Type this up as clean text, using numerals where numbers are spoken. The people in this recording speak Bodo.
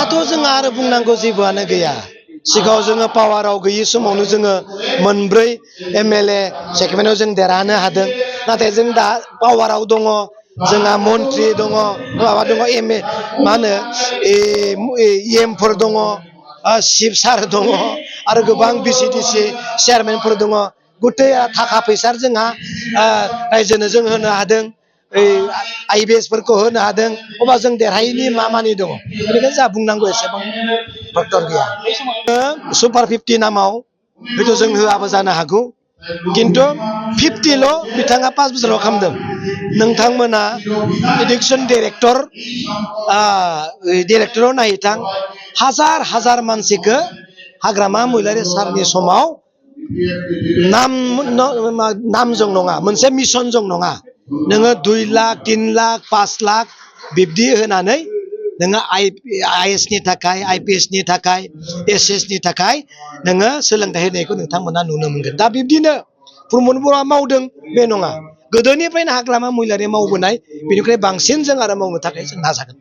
दाथ' जोंहा आरो बुंनांगौ जेबोआनो गैया सिगाङाव जोङो पावाराव गैयि समावनो जोङो मोनब्रै एमएलए सेगमेन्टआव जों देरहानो हादों नाथाय जों दा पावाराव दङ जोंहा मन्त्रि दङ माबा दङ मा होनो एमफोर दङ चिफ सार दङ आरो गोबां बिसिडिसि चेयारमेनफोर दङ गथै थाखा फैसा जोंहा रायजोनो जों होनो हादों आइबिएसफोरखौ होनो हादों अब्ला जों देरहायैनि मा मानि दङ बेनिखायनो जोंहा बुंनांगौ एसेबां डक्टर गैया सुपार 50 नामाव हयथ' जों होआबो जानो हागौ खिन्थु 50ल' बिथाङा 5 बोसोराव खालामदों नोंथांमोना इडुकेसन डिरेक्टराव नायहैथां हाजार हाजार मानसिखौ हाग्रामा महिलारि सारनि समाव नामजों नङा मोनसे मिशनजों नङा नोङो 2 लाख 3 लाख 5 लाख बिब्दि होनानै नोङो आइएसनि थाखाय आइपिएसनि थाखाय एसएसनि थाखाय नोङो सोलोंथाइ होनायखौ नोंथांमोना नुनो मोनगोन दा बिब्दिनो प्रमद बर'आ मावदों बे नङा गोदोनिफ्रायनो हाग्रामा महिलारि मावबोनाय बेनिफ्राय बांसिन जों आरो मावनो थाखाय जों नाजागोन।